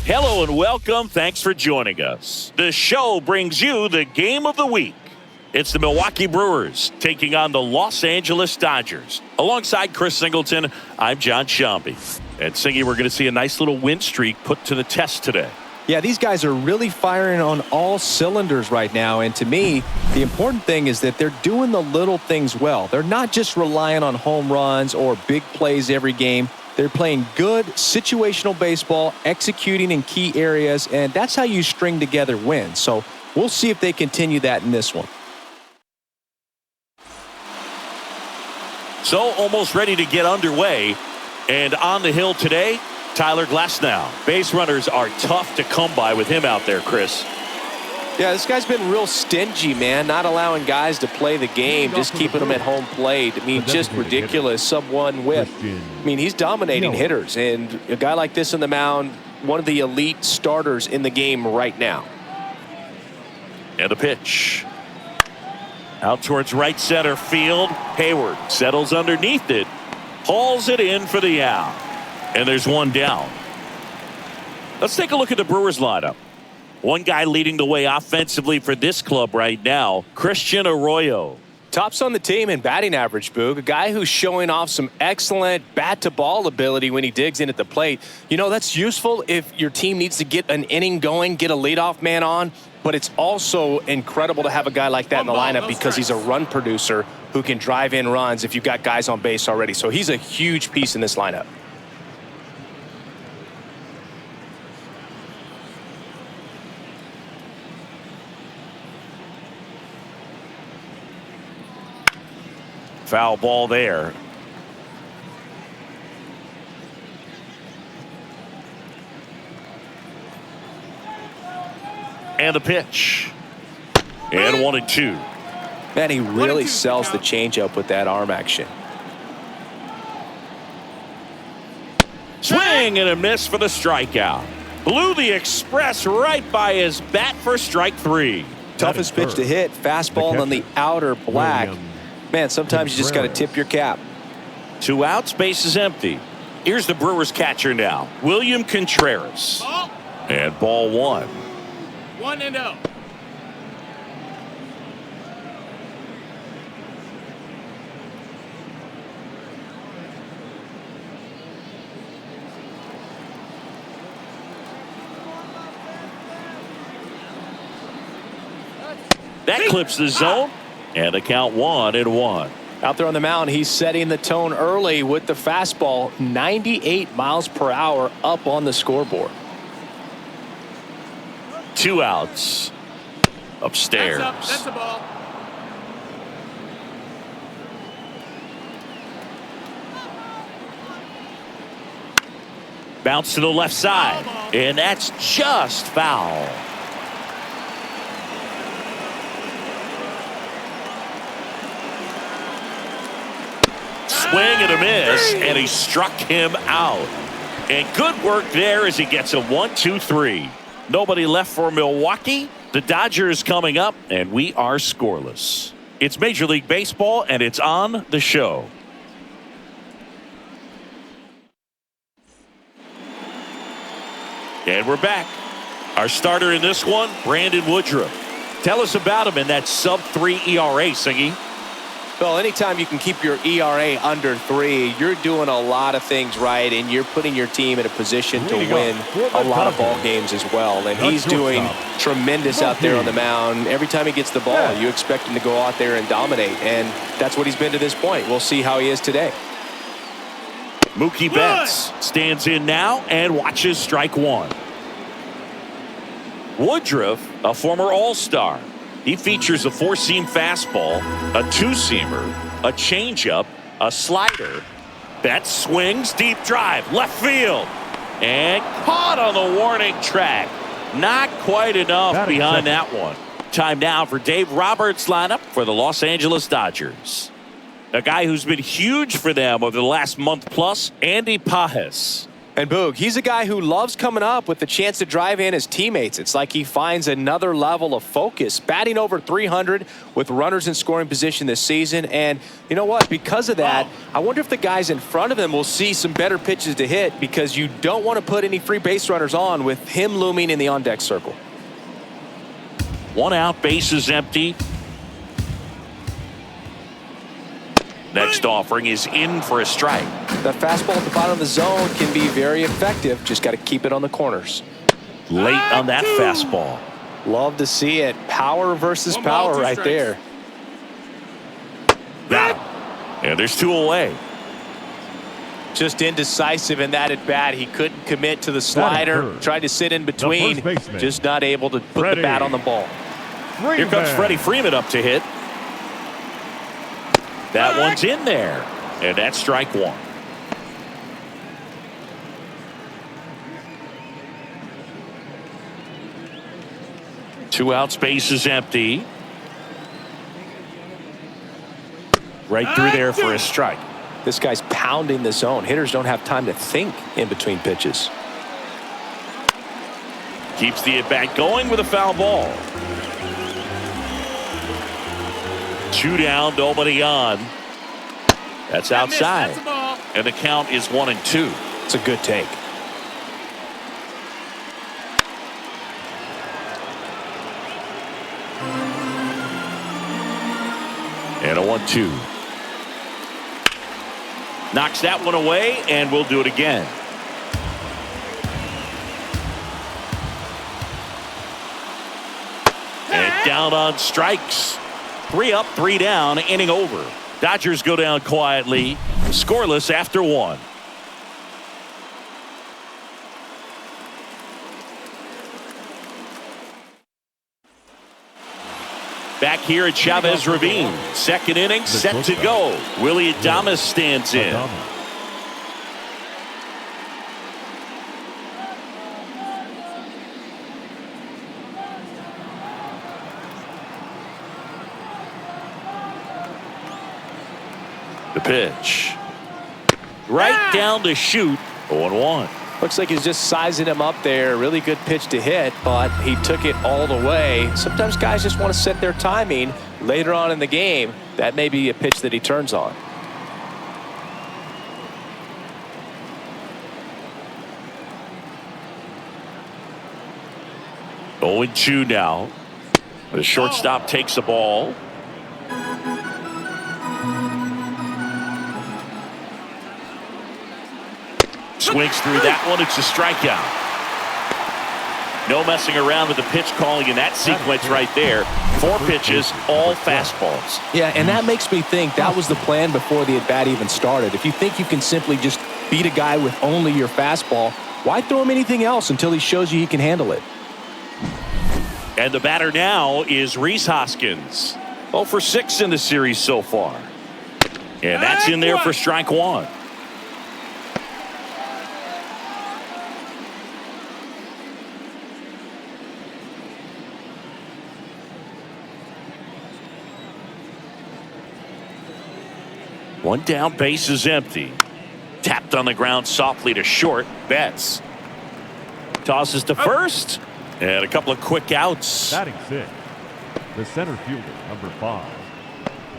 Hello and welcome. Thanks for joining us. The show brings you the game of the week. It's the Milwaukee Brewers taking on the Los Angeles Dodgers. Alongside Chris Singleton, I'm John Shambi. And Singy, we're going to see a nice little win streak put to the test today. Yeah, these guys are really firing on all cylinders right now. And to me, the important thing is that they're doing the little things well. They're not just relying on home runs or big plays every game. They're playing good situational baseball, executing in key areas, and that's how you string together wins. So we'll see if they continue that in this one. So almost ready to get underway. And on the hill today, Tyler Glasnow. Base runners are tough to come by with him out there, Chris. Yeah, this guy's been real stingy, man, not allowing guys to play the game, just keeping them at home plate. I mean, just ridiculous, sub-1 whip. I mean, he's dominating hitters, and a guy like this on the mound, one of the elite starters in the game right now. And a pitch. Out towards right center field. Hayward settles underneath it, hauls it in for the out. And there's one down. Let's take a look at the Brewers lineup. One guy leading the way offensively for this club right now, Christian Arroyo. Tops on the team in batting average, Boog. A guy who's showing off some excellent bat-to-ball ability when he digs in at the plate. You know, that's useful if your team needs to get an inning going, get a leadoff man on. But it's also incredible to have a guy like that in the lineup because he's a run producer who can drive in runs if you've got guys on base already. So he's a huge piece in this lineup. Foul ball there. And the pitch. And 1-2. Man, he really sells the changeup with that arm action. Swing and a miss for the strikeout. Blew the express right by his bat for strike 3. Toughest pitch to hit. Fastball on the outer black. Man, sometimes you just got to tip your cap. 2 outs, base is empty. Here's the Brewers catcher now, William Contreras. And ball 1. 1-0. That clips the zone. And the count 1-1. Out there on the mound, he's setting the tone early with the fastball, 98 miles per hour up on the scoreboard. 2 outs. Upstairs. That's a ball. Bounce to the left side. And that's just foul. Swing and a miss, and he struck him out. And good work there as he gets a 1-2-3. Nobody left for Milwaukee. The Dodgers coming up, and we are scoreless. It's Major League Baseball, and it's on the show. And we're back. Our starter in this one, Brandon Woodruff. Tell us about him in that sub-3 ERA, Singy. Well, anytime you can keep your ERA under 3, you're doing a lot of things right, and you're putting your team in a position to win a lot of ball games as well. And he's doing tremendous out there on the mound. Every time he gets the ball, you expect him to go out there and dominate, and that's what he's been to this point. We'll see how he is today. Mookie Betts stands in now and watches strike 1. Woodruff, a former All-Star. He features a 4-seam fastball, a 2-seamer, a changeup, a slider. Betts swings, deep drive, left field. And caught on the warning track. Not quite enough behind that one. Time now for Dave Roberts' lineup for the Los Angeles Dodgers. A guy who's been huge for them over the last month plus, Andy Pages. And Boog, he's a guy who loves coming up with the chance to drive in his teammates. It's like he finds another level of focus. Batting over 300 with runners in scoring position this season. And you know what? Because of that, I wonder if the guys in front of him will see some better pitches to hit, because you don't want to put any free base runners on with him looming in the on-deck circle. 1 out, bases empty. Next offering is in for a strike. That fastball at the bottom of the zone can be very effective. Just got to keep it on the corners. Late on that fastball. Love to see it. Power versus power right there. Got him. And there's 2 away. Just indecisive in that at bat. He couldn't commit to the slider. Tried to sit in between. Just not able to put the bat on the ball. Here comes Freddie Freeman up to hit. That one's in there. And that's strike 1. Two outs, bases empty. Right through there for a strike. This guy's pounding the zone. Hitters don't have time to think in between pitches. Keeps the at-bat going with a foul ball. 2 down, nobody on. That's outside. And the count is 1-2. It's a good take. And a 1-2. Knocks that one away, and we'll do it again. And down on strikes. 3 up, 3 down, inning over. Dodgers go down quietly, scoreless after 1. Back here at Chavez Ravine. Second inning set to go. Willie Adames stands in. The pitch. Right down to shoot. 0-1. Looks like he's just sizing him up there. Really good pitch to hit, but he took it all the way. Sometimes guys just want to set their timing later on in the game. That may be a pitch that he turns on. Oh, 0-2 now. The shortstop takes the ball. Swings through that one. It's a strikeout. No messing around with the pitch calling in that sequence right there. 4 pitches, all fastballs. Yeah, and that makes me think that was the plan before the at-bat even started. If you think you can simply just beat a guy with only your fastball, why throw him anything else until he shows you he can handle it? And the batter now is Rhys Hoskins. 0 for 6 in the series so far. And that's in there for strike 1. One down, base is empty. Tapped on the ground softly to short. Betts tosses to first, and a couple of quick outs. Batting 6, the center fielder, number 5,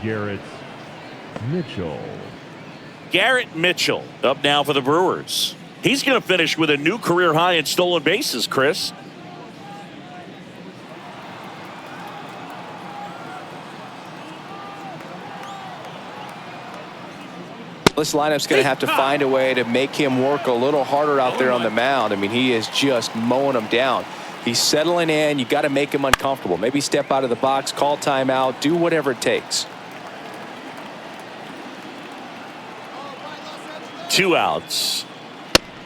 Garrett Mitchell. Garrett Mitchell up now for the Brewers. He's going to finish with a new career high in stolen bases, Chris. This lineup's going to have to find a way to make him work a little harder out there on the mound. I mean, he is just mowing them down. He's settling in. You got to make him uncomfortable. Maybe step out of the box, call timeout, do whatever it takes. 2 outs.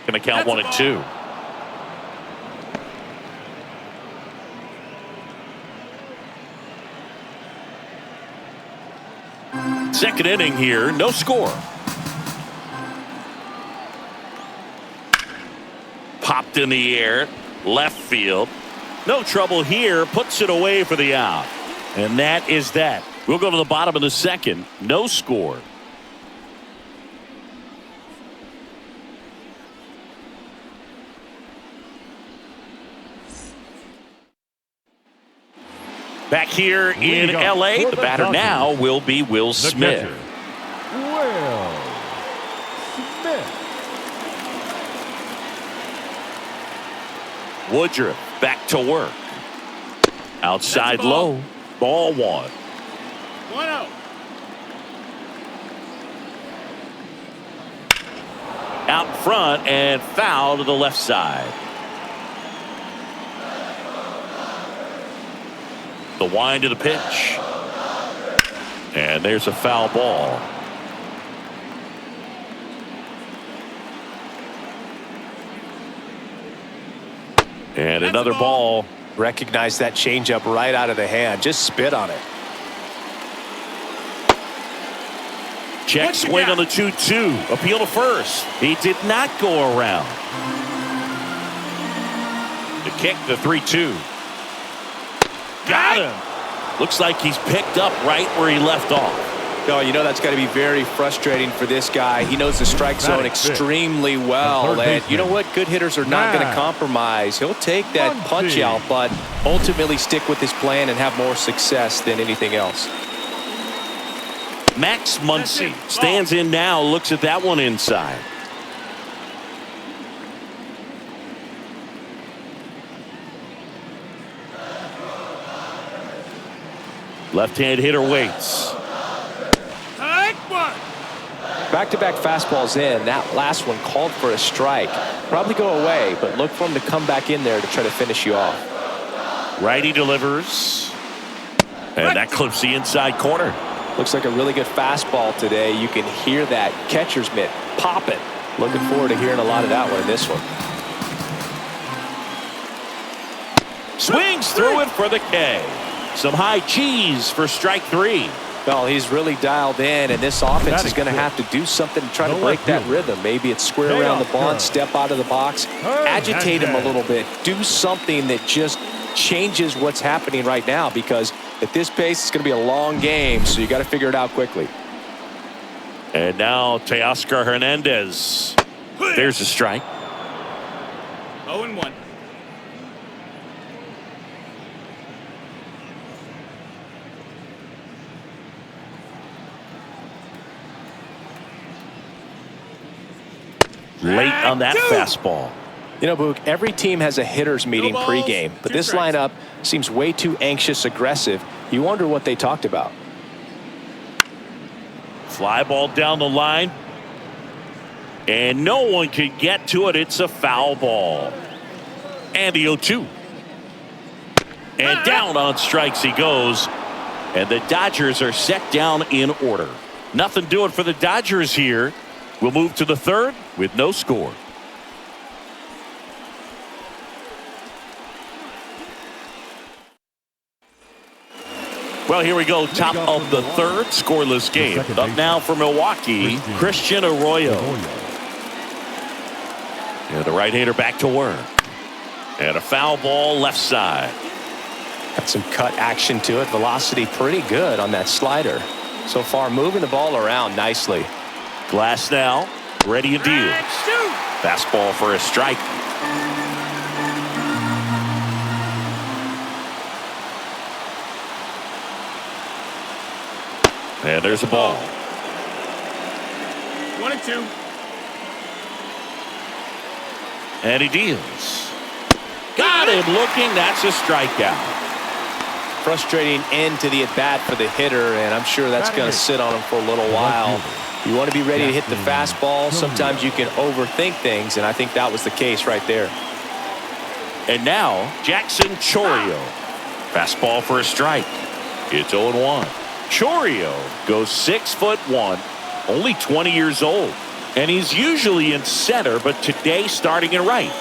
Going to count 1-2. Second inning here, no score. Popped in the air, left field. No trouble here, puts it away for the out. And that is that. We'll go to the bottom of the second, no score. Back here in LA, the batter now will be Will Smith. Will Smith. Woodruff back to work. Outside ball. low. Ball 1. 1-0. Out in front and foul to the left side. The wind of the pitch. And there's a foul ball. And another ball. Recognize that changeup right out of the hand. Just spit on it. Check swing on the 2-2. Appeal to first. He did not go around. The kick, the 3-2. Got him. Looks like he's picked up right where he left off. Oh, you know that's got to be very frustrating for this guy. He knows the strike zone extremely well. And you know what? Good hitters are not going to compromise. He'll take that punch out, but ultimately stick with his plan and have more success than anything else. Max Muncy stands in now, looks at that one inside. Left-hand hitter waits. Back-to-back fastballs in. That last one called for a strike. Probably go away, but look for him to come back in there to try to finish you off. Righty delivers. And that clips the inside corner. Looks like a really good fastball today. You can hear that catcher's mitt popping. Looking forward to hearing a lot of that one in this one. Swings through it for the K. Some high cheese for strike 3. Well, he's really dialed in, and this offense is going to have to do something to try to break that rhythm. Maybe it's square around the bunt, step out of the box, agitate him a little bit, do something that just changes what's happening right now, because at this pace, it's going to be a long game, so you got to figure it out quickly. And now Teoscar Hernandez. There's a strike. 0-1. Late on that fastball. You know, Boog, every team has a hitter's meeting pregame, but this lineup seems way too anxious, aggressive. You wonder what they talked about. Fly ball down the line. And no one can get to it. It's a foul ball. And the 0-2. And down on strikes he goes. And the Dodgers are set down in order. Nothing doing for the Dodgers here. We'll move to the third with no score. Well, here we go. Top of the third, scoreless game. Up now for Milwaukee, Christian Arroyo. And the right-hander back to work. And a foul ball left side. Got some cut action to it. Velocity pretty good on that slider. So far, moving the ball around nicely. Glass now, ready and deals. Fastball for a strike. And there's a ball. 1-2. And he deals. Got him looking. That's a strikeout. Frustrating end to the at-bat for the hitter, and I'm sure that's going to sit on him for a little while. You want to be ready to hit the fastball. Sometimes you can overthink things, and I think that was the case right there. And now, Jackson Chourio. Fastball for a strike. It's 0-1. Chourio goes 6'1", only 20 years old. And he's usually in center, but today starting in right.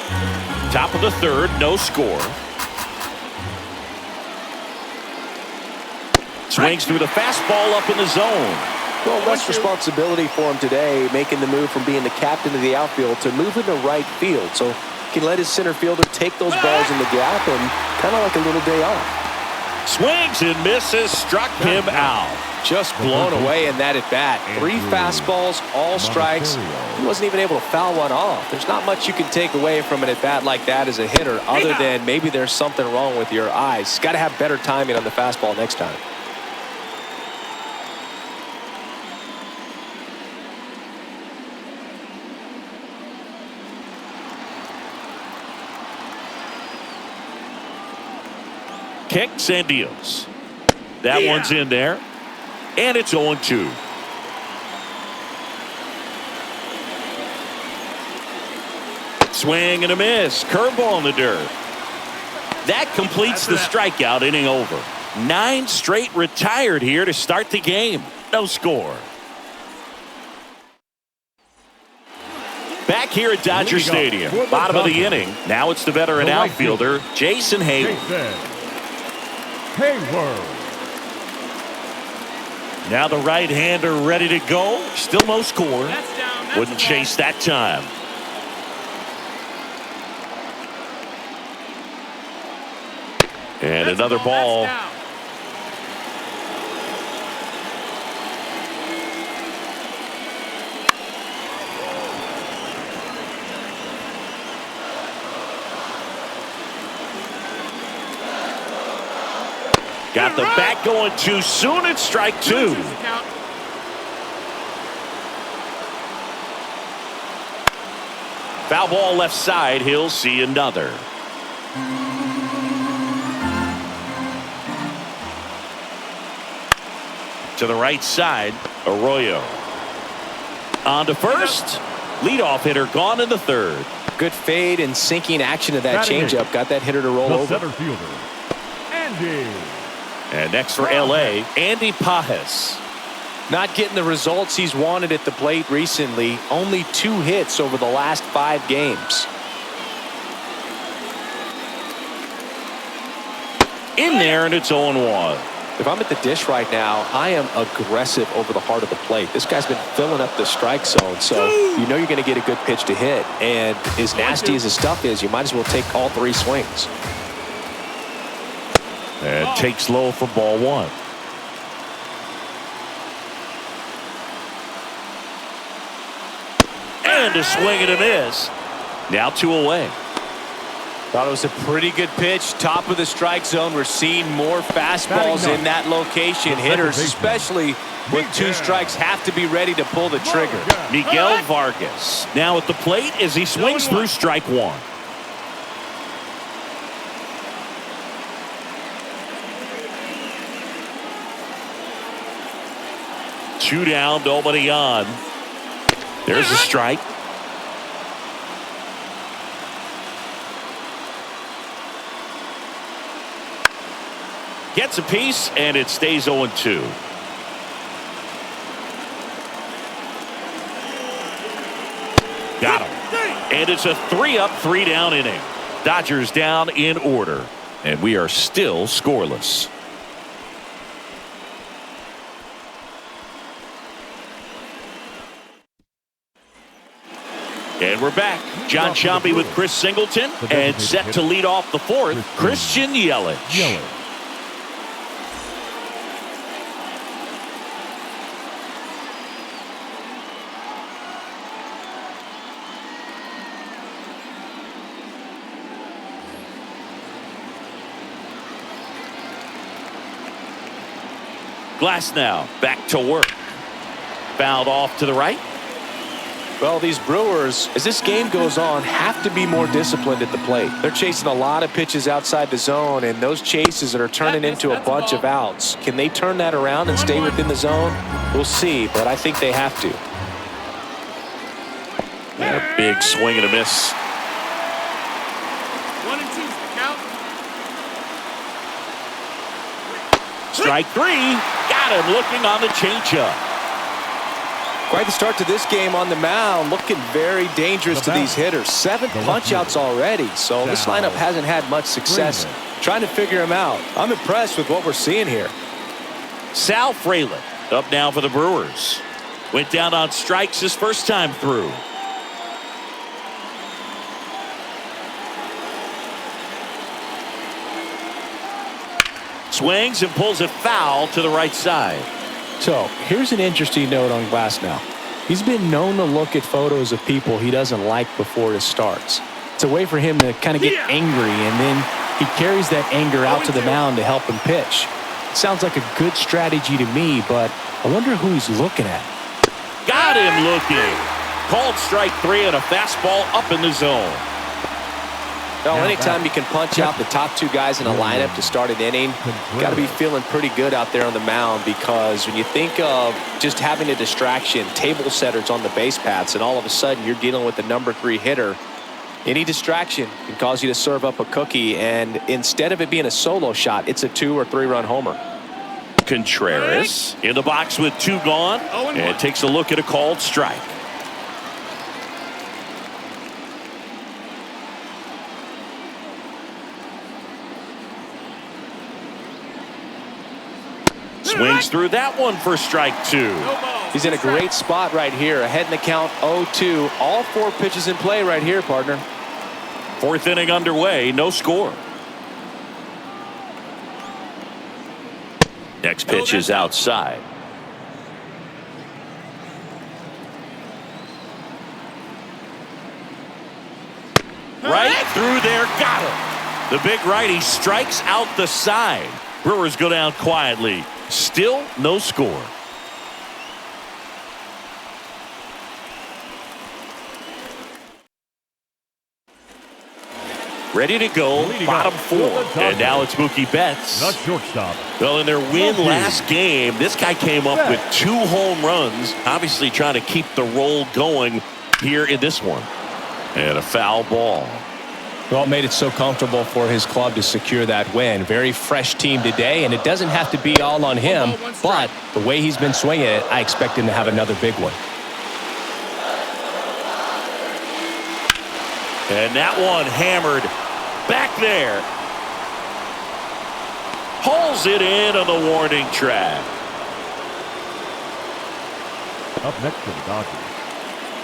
Top of the third, no score. Swings through the fastball up in the zone. Well, less responsibility for him today, making the move from being the captain of the outfield to moving to right field. So he can let his center fielder take those balls in the gap and kind of like a little day off. Swings and misses, struck him out. Just blown away in that at bat. 3 fastballs, all strikes. He wasn't even able to foul one off. There's not much you can take away from an at bat like that as a hitter, other than maybe there's something wrong with your eyes. Got to have better timing on the fastball next time. Kicks and deals. That one's in there. And it's 0-2. Swing and a miss. Curveball in the dirt. That completes the strikeout inning over. 9 straight retired here to start the game. No score. Back here at Dodger Stadium. Bottom of the inning. Now it's the veteran outfielder, Jason Hayward. Now the right-hander ready to go. Still no score. Wouldn't chase that time. And another ball. Got the bat going too soon. It's strike 2. Foul ball left side. He'll see another. To the right side, Arroyo. On to first. Leadoff hitter gone in the 3rd. Good fade and sinking action of that changeup. Got that hitter to roll over. Center fielder, Andy. And next for LA, Andy Pajes. Not getting the results he's wanted at the plate recently. Only 2 hits over the last 5 games. In there, and it's 0-1. If I'm at the dish right now, I am aggressive over the heart of the plate. This guy's been filling up the strike zone, so you know you're going to get a good pitch to hit. And as nasty as his stuff is, you might as well take all 3 swings. And takes low for ball 1. And a swing and a miss. Now 2 away. Thought it was a pretty good pitch. Top of the strike zone. We're seeing more fastballs in that location. Hitters, especially with 2 strikes, have to be ready to pull the trigger. Miguel Vargas now at the plate as he swings through strike 1. Two down, nobody on. There's a strike. Gets a piece, and it stays 0-2. Got him. And it's a 3-up, 3-down inning. Dodgers down in order. And we are still scoreless. And we're back. John Sciambi with Chris Singleton. And set to lead off the 4th, Christian Yelich. Glass now back to work. Fouled off to the right. Well, these Brewers, as this game goes on, have to be more disciplined at the plate. They're chasing a lot of pitches outside the zone, and those chases that are turning into a bunch of outs. Can they turn that around and stay within the zone? We'll see, but I think they have to. And a big swing and a miss. 1-2 count. Strike 3. Got him looking on the changeup. Quite the start to this game on the mound. Looking very dangerous to these hitters. 7 punch-outs already, so this lineup hasn't had much success trying to figure him out. I'm impressed with what we're seeing here. Sal Frelick up now for the Brewers. Went down on strikes his first time through. Swings and pulls it foul to the right side. So here's an interesting note on Glasnow. He's been known to look at photos of people he doesn't like before it starts. It's a way for him to kind of get angry, and then he carries that anger out to the mound to help him pitch. Sounds like a good strategy to me, but I wonder who he's looking at. Got him looking. Called strike 3 and a fastball up in the zone. Well, anytime you can punch out the top two guys in a lineup to start an inning, you got to be feeling pretty good out there on the mound, because when you think of just having a distraction, table setters on the base paths, and all of a sudden you're dealing with the number 3 hitter, any distraction can cause you to serve up a cookie, and instead of it being a solo shot, it's a 2 or 3 run homer. Contreras in the box with 2 gone, and takes a look at a called strike. Swings through that one for strike 2. He's in a great spot right here. Ahead in the count, 0-2. All 4 pitches in play right here, partner. 4th inning underway, no score. Next pitch is outside. Right through there, got him. The big righty strikes out the side. Brewers go down quietly. Still no score. Ready to go, bottom 4. And now it's Mookie Betts. Not shortstop. Well, in their win last game, this guy came up with 2 home runs, obviously trying to keep the roll going here in this one. And a foul ball. Well, it made it so comfortable for his club to secure that win. Very fresh team today, and it doesn't have to be all on him, but the way he's been swinging it, I expect him to have another big one. And that one hammered back there. Hauls it in on the warning track. Up next to the Dodgers,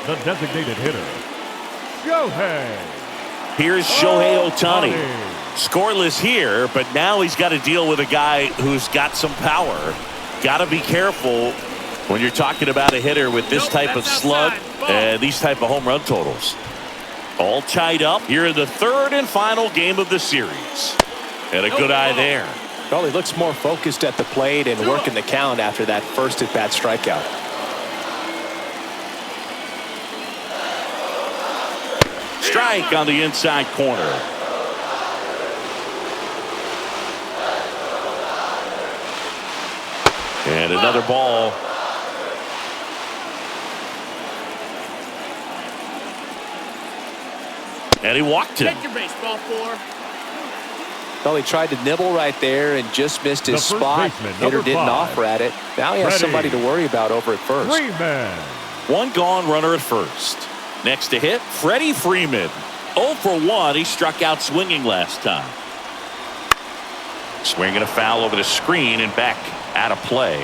the designated hitter, Shohei. Here's Shohei Ohtani. Scoreless here, but now he's got to deal with a guy who's got some power. Got to be careful when you're talking about a hitter with this type of slug and these type of home run totals. All tied up here in the 3rd and final game of the series. And a good eye there. Well, he looks more focused at the plate and working the count after that first at-bat strikeout. Strike on the inside corner. And another ball. And he walked it. Check your baseball 4. Well, he tried to nibble right there and just missed his spot. Hitter didn't offer at it. Now he has somebody to worry about over at first. Freeman. 1 gone runner at first. Next to hit, Freddie Freeman. 0 for 1. He struck out swinging last time. Swinging a foul over the screen and back out of play.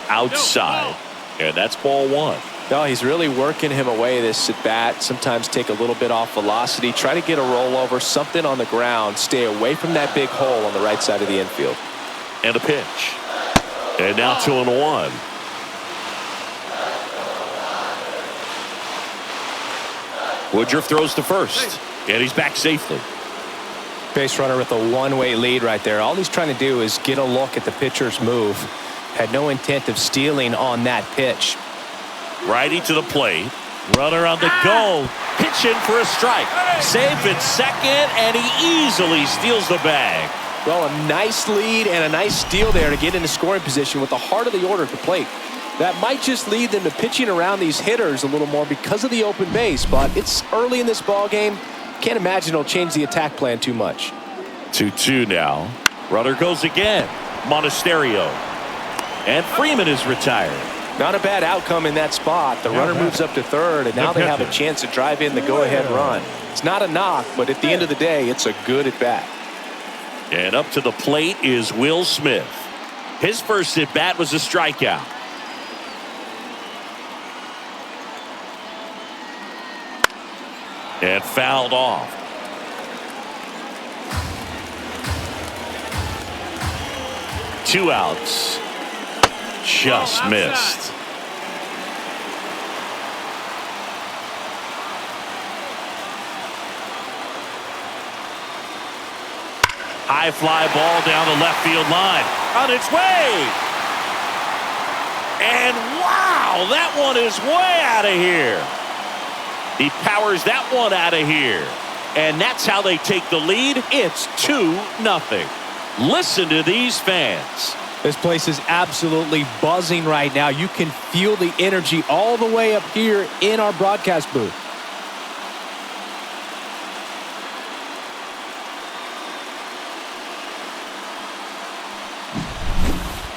Outside. And that's ball 1. No, he's really working him away this at bat. Sometimes take a little bit off velocity. Try to get a rollover, something on the ground. Stay away from that big hole on the right side of the infield. And a pitch. And now 2-1. Woodruff throws to first. And he's back safely. Base runner with a one-way lead right there. All he's trying to do is get a look at the pitcher's move. Had no intent of stealing on that pitch. Righty to the plate. Runner on the go. Pitching for a strike. Safe at second, and he easily steals the bag. Well, a nice lead and a nice steal there to get into scoring position with the heart of the order at the plate. That might just lead them to pitching around these hitters a little more because of the open base, but it's early in this ball game. Can't imagine it'll change the attack plan too much. 2-2 now. Runner goes again. Monasterio. And Freeman is retired. Not a bad outcome in that spot. The runner moves up to third, and now they have a chance to drive in the go-ahead run. It's not a knock, but at the end of the day, it's a good at-bat. And up to the plate is Will Smith. His first at-bat was a strikeout. And fouled off. 2 outs. Just missed. High fly ball down the left field line. On its way. And wow, that one is way out of here. He powers that one out of here. And that's how they take the lead. It's 2-0. Listen to these fans. This place is absolutely buzzing right now. You can feel the energy all the way up here in our broadcast booth.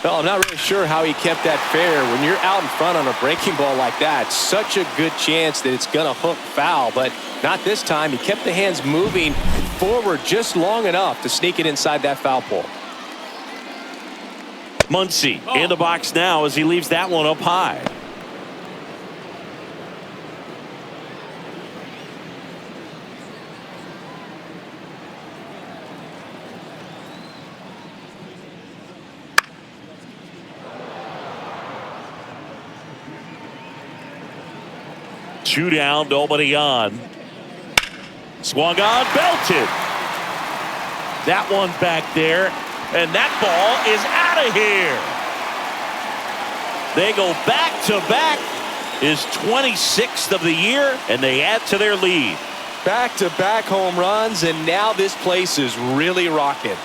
Well, I'm not really sure how he kept that fair. When you're out in front on a breaking ball like that, such a good chance that it's going to hook foul, but not this time. He kept the hands moving forward just long enough to sneak it inside that foul pole. Muncy in the box now as he leaves that one up high. Two down, nobody on. Swung on, belted. That one back there, and that ball is out of here. They go back-to-back, his 26th of the year, and they add to their lead. Back-to-back home runs, and now this place is really rocking.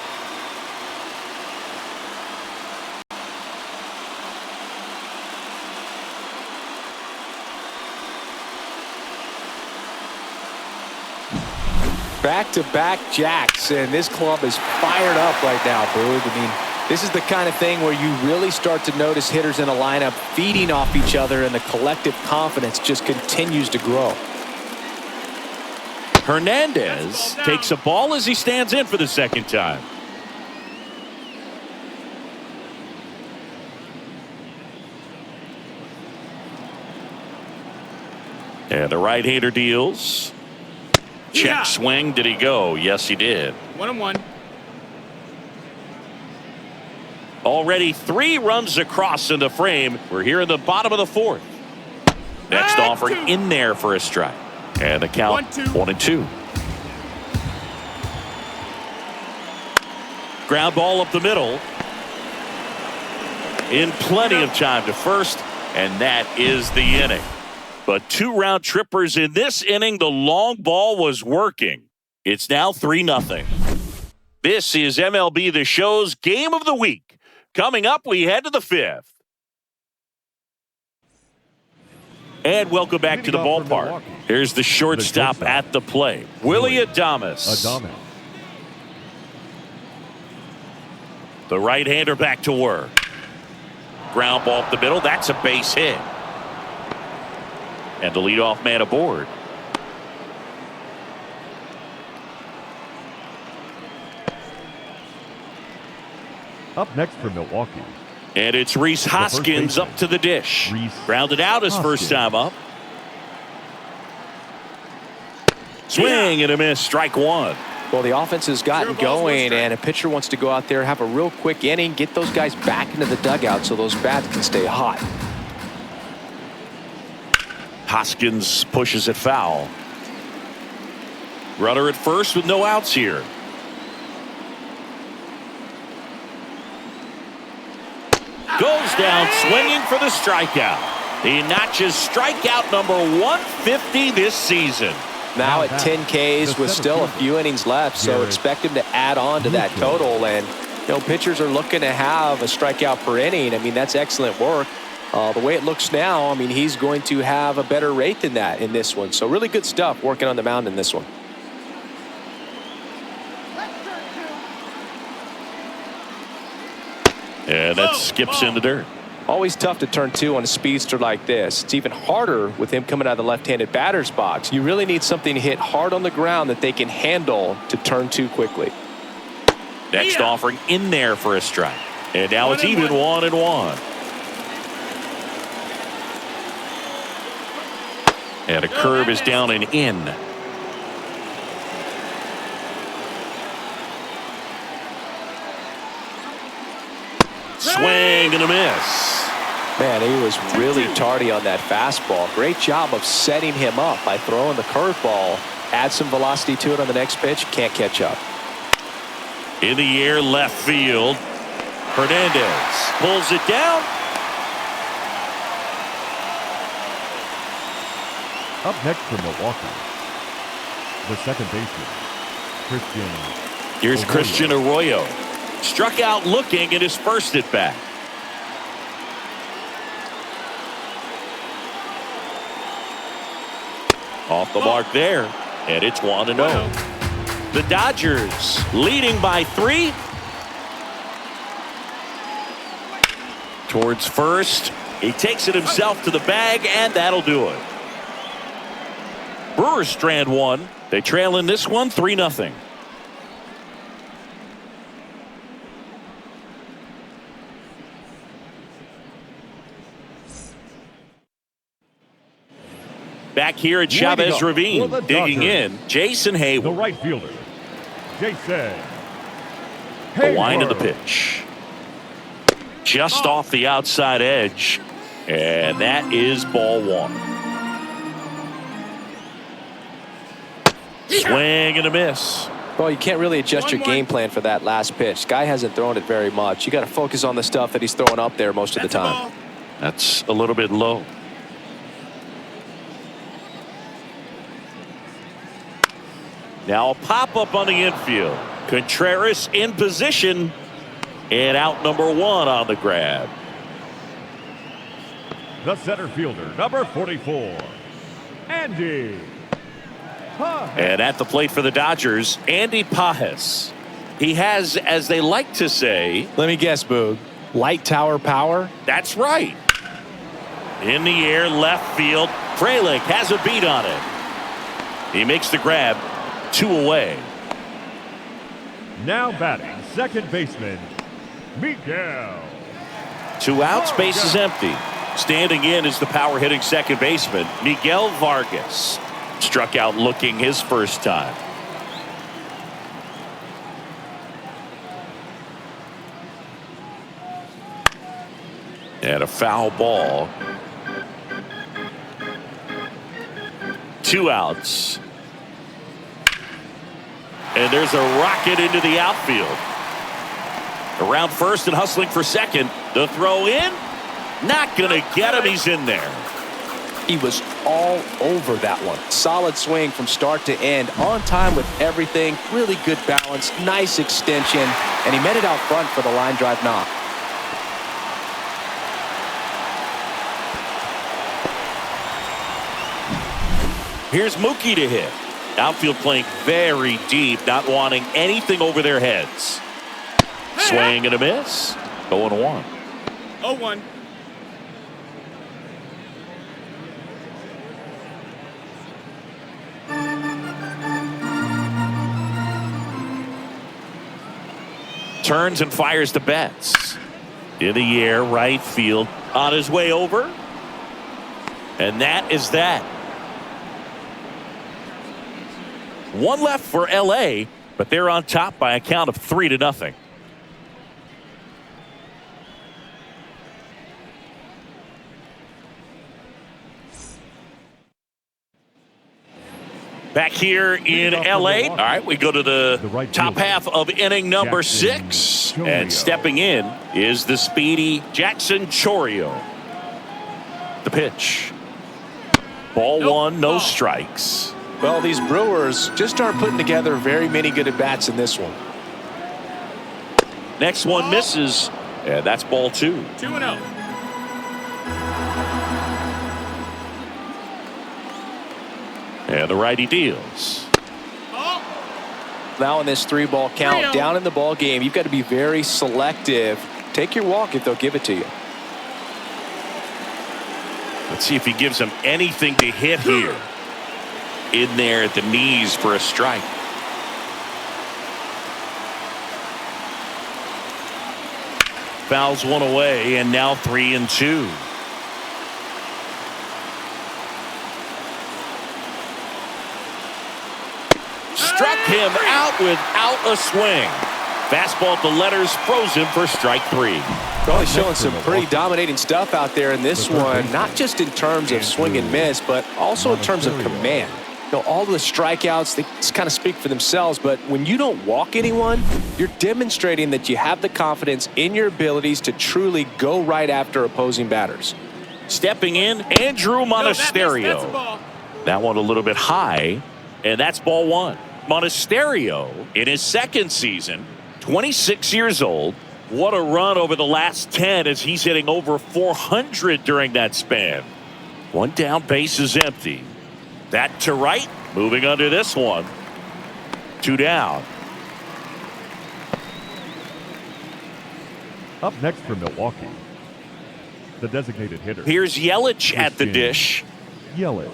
Back-to-back jacks, and this club is fired up right now, Boog. I mean, this is the kind of thing where you really start to notice hitters in a lineup feeding off each other, and the collective confidence just continues to grow. Hernandez takes a ball as he stands in for the second time. And the right-hander deals. Check swing. Did he go? Yes, he did. 1-1. Already 3 runs across in the frame. We're here in the bottom of the 4th. Next offering in there for a strike. And the count 1-2. Ground ball up the middle. In plenty of time to first. And that is the inning. But 2 round trippers in this inning. The long ball was working. It's now 3-0. This is MLB The Show's Game of the Week. Coming up, we head to the 5th. And welcome back to the ballpark. Here's the shortstop at the plate, Willie Adames. The right-hander back to work. Ground ball up the middle. That's a base hit. And the leadoff man aboard. Up next for Milwaukee. And it's Rhys Hoskins up to the dish. Grounded out his first time up. Swing and a miss. Strike 1. Well, the offense has gotten going, and a pitcher wants to go out there, have a real quick inning, get those guys back into the dugout so those bats can stay hot. Hoskins pushes it foul. Runner at first with no outs here. Goes down swinging for the strikeout. He notches strikeout number 150 this season. Now at 10 Ks with still a few innings left, so expect him to add on to that total. And, you know, pitchers are looking to have a strikeout per inning. I mean, that's excellent work. The way it looks now, I mean, he's going to have a better rate than that in this one. So really good stuff working on the mound in this one. And that skips in the dirt. Always tough to turn 2 on a speedster like this. It's even harder with him coming out of the left-handed batter's box. You really need something to hit hard on the ground that they can handle to turn 2 quickly. Next offering in there for a strike. And now it's even 1-1. And a curve is down and in. Swing and a miss. Man, he was really tardy on that fastball. Great job of setting him up by throwing the curveball. Add some velocity to it on the next pitch. Can't catch up. In the air, left field. Hernandez pulls it down. Up next for Milwaukee, the second baseman, Christian. Here's Arroyo. Christian Arroyo. Struck out looking at his first at bat. Off the mark there, and it's 1-0. The Dodgers leading by 3. Towards first. He takes it himself to the bag, and that'll do it. Brewers strand one. They trail in this one 3-0. Back here at Chavez Ravine, digging in, Jason The Hayward. right fielder, Jason. The line of the Hayward. pitch. Just off the outside edge. And that is ball 1. Swing and a miss. Well, you can't really adjust your game plan for that last pitch. Guy hasn't thrown it very much. You got to focus on the stuff that he's throwing up there most of the time. That's a little bit low. Now a pop-up on the infield. Contreras in position. And out number 1 on the grab. The center fielder, number 44, Andy Pages. And at the plate for the Dodgers, Andy Pages. He has, as they like to say, Let me guess, Boog. Light tower power? that's right. In the air, left field. Frelick has a beat on it. He makes the grab. 2 away. Now batting, second baseman, Miguel. 2 outs, base is empty. Standing in is the power hitting second baseman, Miguel Vargas. Struck out looking his first time. And a foul ball. 2 outs. And there's a rocket into the outfield. Around first and hustling for second. The throw in. Not going to get him. He's in there. He was all over that one. Solid swing from start to end. On time with everything. Really good balance. Nice extension. And he met it out front for the line drive knock. Here's Mookie to hit. Outfield playing very deep, not wanting anything over their heads. Swing and a miss. 0-1. 0-1. Turns and fires to Betts. In the air, right field. On his way over. And that is that. 1 left for LA, but they're on top by a count of 3-0. Back here in LA. All right, we go to the top half of inning number 6. And stepping in is the speedy Jackson Chourio. The pitch. Ball 1, no strikes. Well, these Brewers just aren't putting together very many good at-bats in this one. Next one misses, and that's ball 2. 2-0. And the righty deals. Now in this 3-ball count, down in the ball game, you've got to be very selective. Take your walk if they'll give it to you. Let's see if he gives him anything to hit here. In there at the knees for a strike. Fouls one away, and now 3-2. Struck him out without a swing. Fastball at the letters, frozen for strike 3. Well, he's showing some pretty dominating stuff out there in this one, not just in terms of swing and miss, but also in terms of command. All the strikeouts, they just kind of speak for themselves, but when you don't walk anyone, you're demonstrating that you have the confidence in your abilities to truly go right after opposing batters. Stepping in, Andrew Monasterio. That's a ball. That one a little bit high, and that's ball 1. Monasterio in his second season, 26 years old. What a run over the last 10 as he's hitting over 400 during that span. One down, base is empty. That to right, moving under this one. 2 down. Up next for Milwaukee, the designated hitter. Here's Yelich at the dish. Yelich.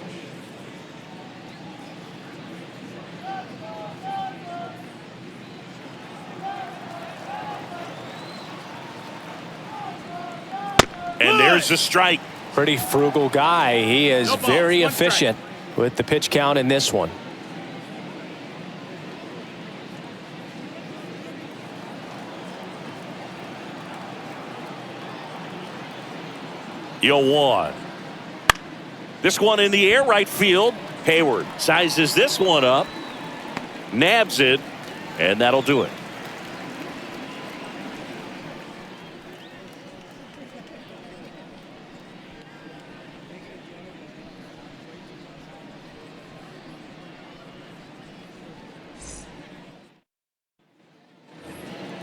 And there's a strike. Pretty frugal guy. He is No balls, very one efficient with the pitch count in this one. Yo, 1. This one in the air, right field. Hayward sizes this one up, nabs it, and that'll do it.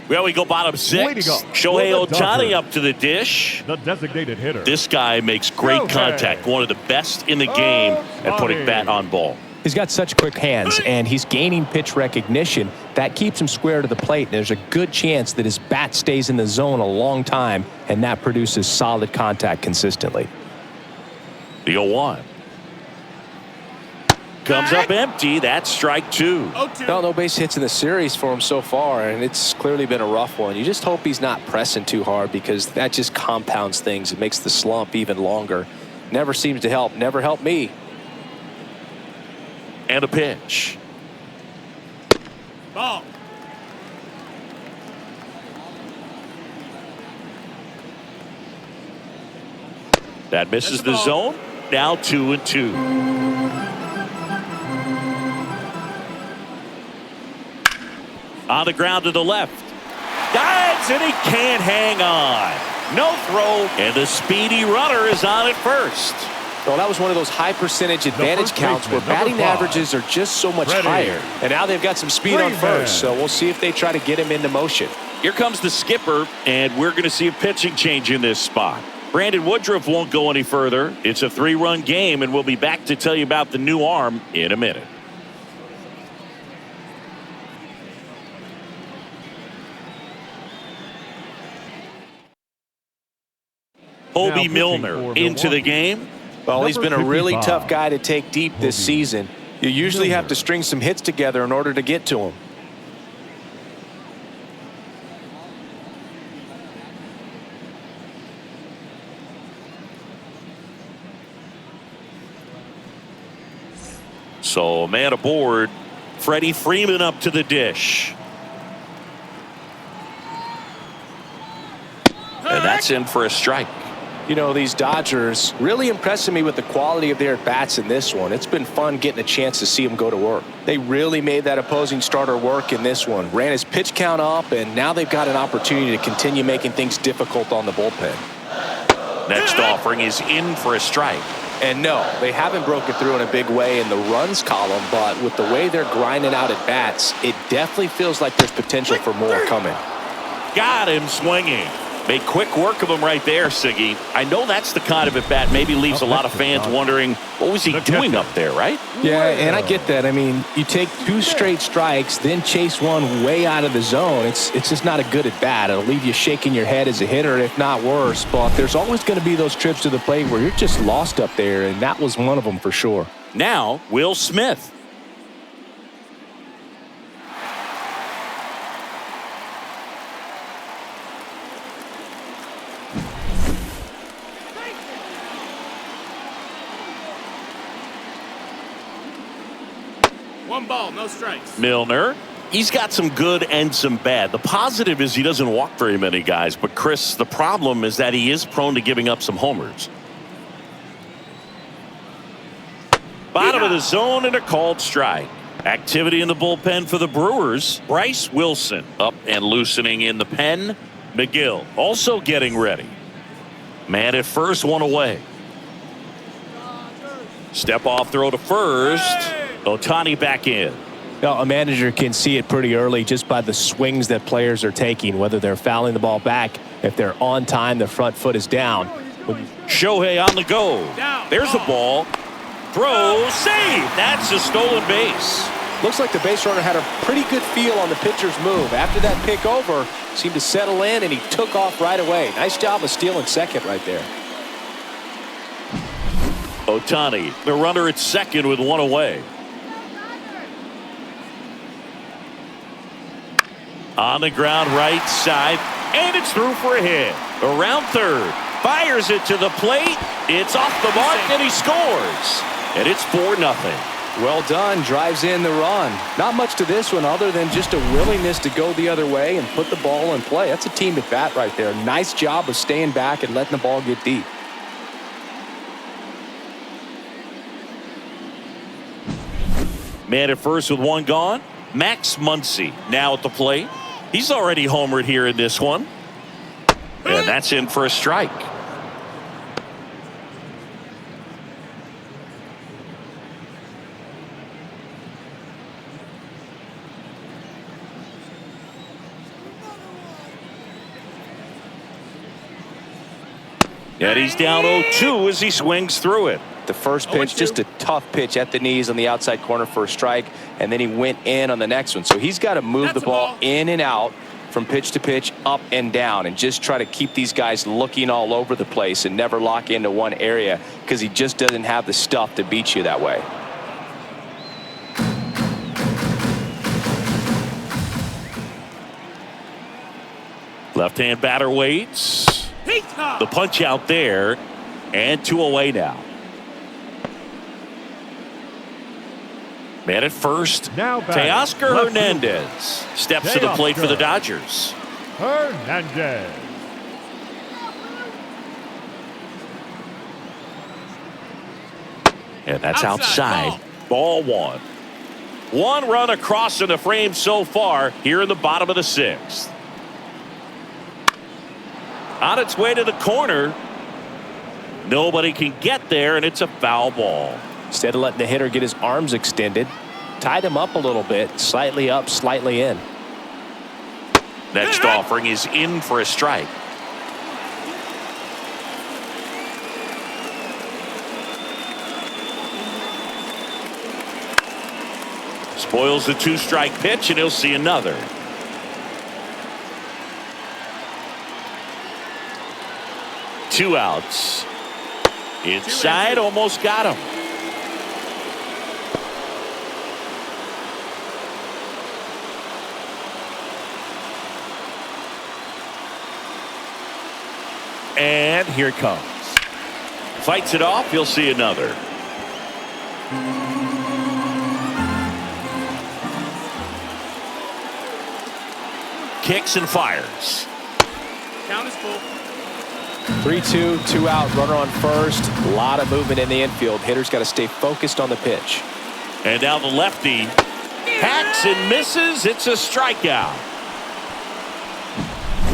Well, we go bottom 6. Way to go. Shohei Well, the Ohtani Dodgers. up to the dish. The designated hitter. This guy makes great Shohei. contact. One of the best in the game at putting bat on ball. He's got such quick hands, and he's gaining pitch recognition. That keeps him square to the plate, and there's a good chance that his bat stays in the zone a long time, and that produces solid contact consistently. The 0-1. Comes up empty. That's strike 2. 0-2. No base hits in the series for him so far, and it's clearly been a rough one. You just hope he's not pressing too hard because that just compounds things. It makes the slump even longer. Never seems to help. Never helped me. And a pitch. Ball. That misses That's the the ball. zone. Now 2-2. On the ground to the left. Dives, and he can't hang on. No throw, and the speedy runner is on at first. Well, that was one of those high percentage advantage first counts where baseman, number batting 5. averages are just so much Ready. higher. And now they've got some speed on Freeman. first, so we'll see if they try to get him into motion. Here comes the skipper, and we're going to see a pitching change in this spot. Brandon Woodruff won't go any further. It's a 3-run game, and we'll be back to tell you about the new arm in a minute. Obi pitching Milner for into the Milwaukee. game. Well, he's been a Number really 55. tough guy to take deep this season. You usually have to string some hits together in order to get to him. So, man aboard. Freddie Freeman up to the dish. And that's in for a strike. You know, these Dodgers really impressing me with the quality of their bats in this one. It's been fun getting a chance to see them go to work. They really made that opposing starter work in this one. Ran his pitch count up, and now they've got an opportunity to continue making things difficult on the bullpen. Next offering is in for a strike. And no, they haven't broken through in a big way in the runs column, but with the way they're grinding out at bats, it definitely feels like there's potential for more coming. Got him swinging. Made quick work of him right there, Siggy. I know that's the kind of at bat maybe leaves a lot of fans wondering, what was he doing up there, right? Yeah, and I get that. I mean, you take 2 straight strikes, then chase one way out of the zone. It's just not a good at bat. It'll leave you shaking your head as a hitter, if not worse. But there's always going to be those trips to the plate where you're just lost up there, and that was one of them for sure. Now, Will Smith. One ball, no strikes. Milner he's got some good and some bad. The positive is he doesn't walk very many guys. But, Chris, the problem is that he is prone to giving up some homers. Bottom of the zone and a called strike. Activity in the bullpen for the Brewers. Bryce Wilson up and loosening in the pen. McGill also getting ready. Man at first, one away. Step off throw to first. Ohtani back in. Now, a manager can see it pretty early just by the swings that players are taking, whether they're fouling the ball back. If they're on time, the front foot is down. Shohei on the go. There's the ball. Throw, save. That's a stolen base. Looks like the base runner had a pretty good feel on the pitcher's move. After that pick over, seemed to settle in, and he took off right away. Nice job of stealing second right there. Ohtani, the runner at second with one away. On the ground right side, and it's through for a hit. Around third, fires it to the plate. It's off the mark, and he scores. And it's 4-0. Well done. Drives in the run. Not much to this one other than just a willingness to go the other way and put the ball in play. That's a team at bat right there. Nice job of staying back and letting the ball get deep. Man at first with one gone. Max Muncy now at the plate. He's already homered here in this one. And that's in for a strike. And he's down 0-2 as he swings through it. The first pitch, just a tough pitch at the knees on the outside corner for a strike, and then he went in on the next one. So he's got to move the ball in and out from pitch to pitch, up and down, and just try to keep these guys looking all over the place and never lock into one area because he just doesn't have the stuff to beat you that way. Left-hand batter waits. The punch out there, and 2 away now. Man at first, Teoscar Hernandez steps to the plate for the Dodgers. Hernandez. And that's outside. Ball 1. 1 run across in the frame so far here in the bottom of the 6th. On its way to the corner. Nobody can get there, and it's a foul ball. Instead of letting the hitter get his arms extended, tied him up a little bit, slightly up, slightly in. Next offering is in for a strike. Spoils the 2-strike pitch, and he'll see another. Two outs. Inside, almost got him. And here it comes. Fights it off. You'll see another. Kicks and fires. Count is full. 3-2, 2 out, runner on first. A lot of movement in the infield. Hitter's got to stay focused on the pitch. And now the lefty hacks and misses. It's a strikeout.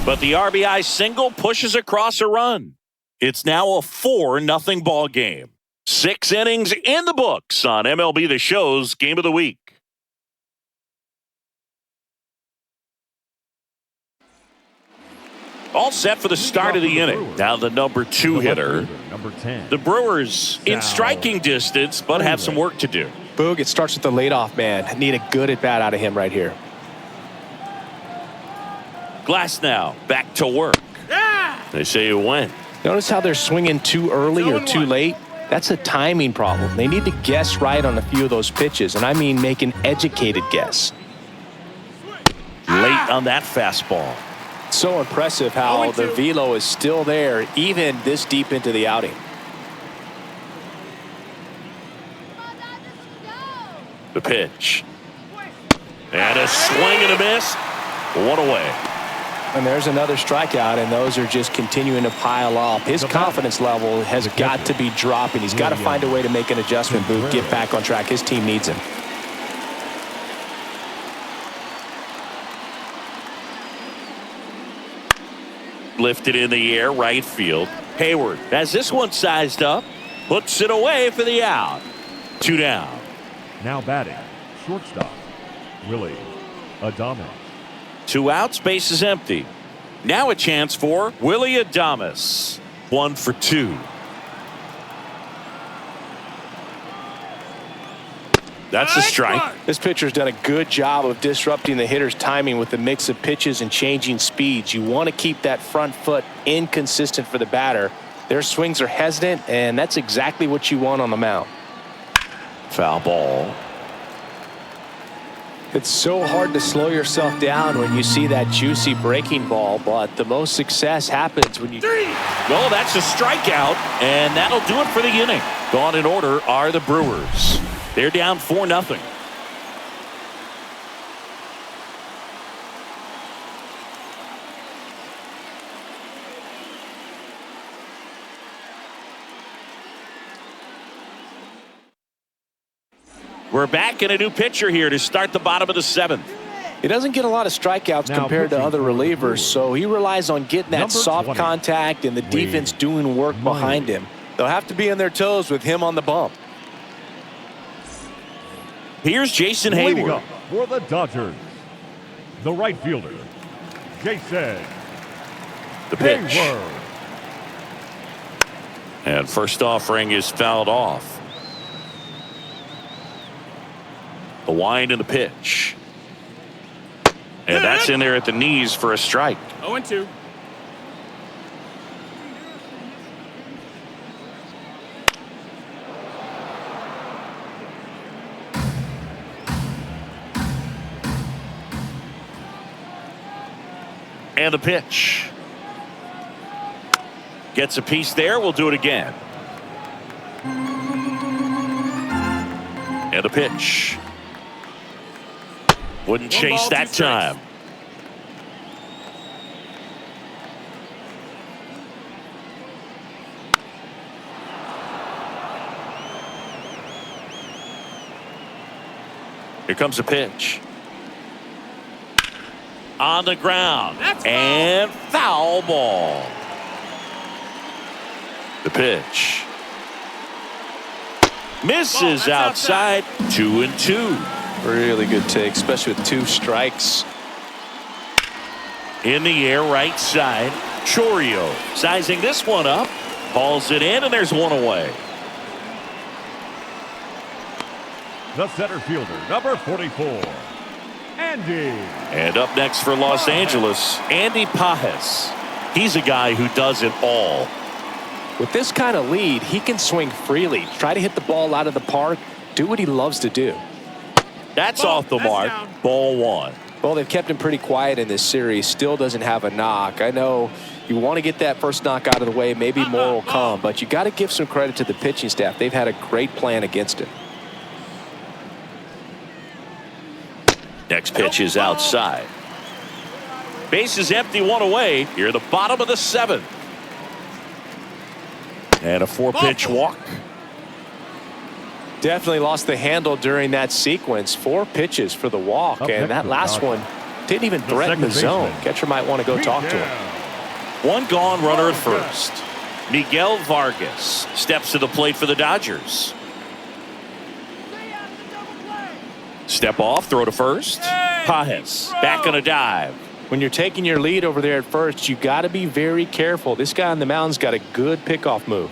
But the RBI single pushes across a run. It's now a 4-0 ball game. 6 innings in the books on MLB The Show's Game of the Week. All set for the start of the inning. Now the number 2 hitter. Number 10. The Brewers in striking distance, but have some work to do. Boog, it starts with the leadoff man. Need a good at-bat out of him right here. Glass now back to work. They say it went. Notice how they're swinging too early or too late? That's a timing problem. They need to guess right on a few of those pitches, and I mean make an educated guess. Late on that fastball. So impressive how the velo is still there even this deep into the outing. The pitch. And a swing and a miss. One away. And there's another strikeout, and those are just continuing to pile up. His confidence level has got to be dropping. He's got to find a way to make an adjustment, Booth, get back on track. His team needs him. Lifted in the air, right field. Hayward has this one sized up. Puts it away for the out. 2 down. Now batting, shortstop, Willie Adames. 2 outs, base is empty. Now a chance for Willie Adames. 1 for 2. That's a strike. This pitcher's done a good job of disrupting the hitter's timing with the mix of pitches and changing speeds. You want to keep that front foot inconsistent for the batter. Their swings are hesitant, and that's exactly what you want on the mound. Foul ball. It's so hard to slow yourself down when you see that juicy breaking ball, but the most success happens when you... Well, that's a strikeout, and that'll do it for the inning. Gone in order are the Brewers. They're down 4-0. We're back in a new pitcher here to start the bottom of the 7th. He doesn't get a lot of strikeouts compared to other relievers, so he relies on getting that soft contact and the defense doing work behind him. They'll have to be on their toes with him on the bump. Here's Jason Hayward. For the Dodgers, the right fielder, Jason The pitch. Hayward. And first offering is fouled off. The wind and the pitch. And that's in there at the knees for a strike. 0-2. And the pitch. Gets a piece there. We'll do it again. And the pitch. Wouldn't chase that time. Here comes a pitch. On the ground. And foul ball. The pitch. Misses outside. 2-2. Really good take, especially with 2 strikes. In the air, right side. Chourio sizing this one up. Hauls it in, and there's 1 away. The center fielder, number 44, Andy. And up next for Los Angeles, Andy Pages. He's a guy who does it all. With this kind of lead, he can swing freely, try to hit the ball out of the park, do what he loves to do. That's off the mark. Ball 1. Well, they've kept him pretty quiet in this series. Still doesn't have a knock. I know you want to get that first knock out of the way. Maybe more will come, but you got to give some credit to the pitching staff. They've had a great plan against him. Next pitch is outside. Base is empty, 1 away. Here, the bottom of the 7th. And a 4-pitch walk. Definitely lost the handle during that sequence. 4 pitches for the walk, and that last one didn't even threaten the zone. Catcher might want to go talk to him. 1 gone, runner at first. Miguel Vargas steps to the plate for the Dodgers. Step off, throw to first. Pages back on a dive. When you're taking your lead over there at first, you got to be very careful. This guy on the mound's got a good pickoff move.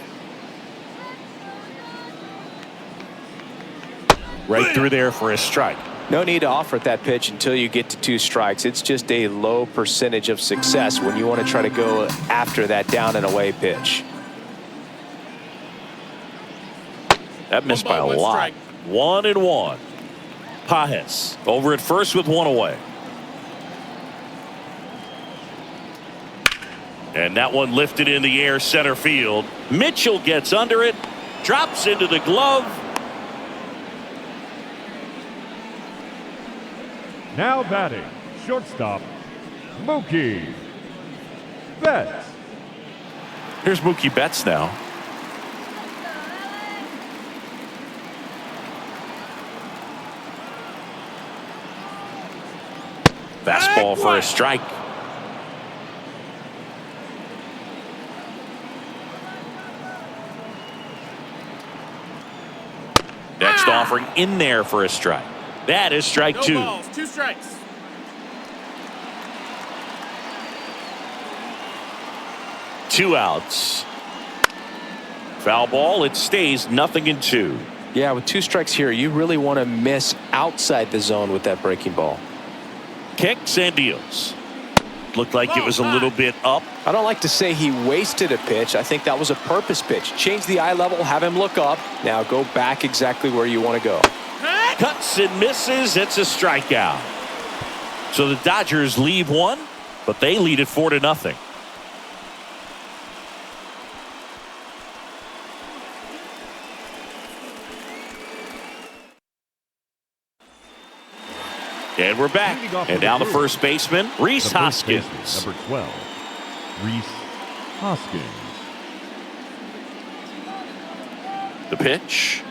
Right through there for a strike. No need to offer at that pitch until you get to 2 strikes. It's just a low percentage of success when you want to try to go after that down and away pitch. That missed by a lot. 1-1. Pages over at first with 1 away. And that one lifted in the air, center field. Mitchell gets under it, drops into the glove. Now batting, shortstop, Mookie Betts. Here's Mookie Betts now. Fastball for a strike. Next offering in there for a strike. That is strike two. No balls, 2 strikes. Two outs. Foul ball. It stays 0-2. Yeah, with 2 strikes here, you really want to miss outside the zone with that breaking ball. Kicks and deals. Looked like it was a little bit up. I don't like to say he wasted a pitch. I think that was a purpose pitch. Change the eye level, have him look up. Now go back exactly where you want to go. Cuts and misses. It's a strikeout. So the Dodgers leave one, but they lead it 4-0. And we're back. And now the first baseman, Rhys Hoskins. Number 12, Rhys Hoskins. The pitch.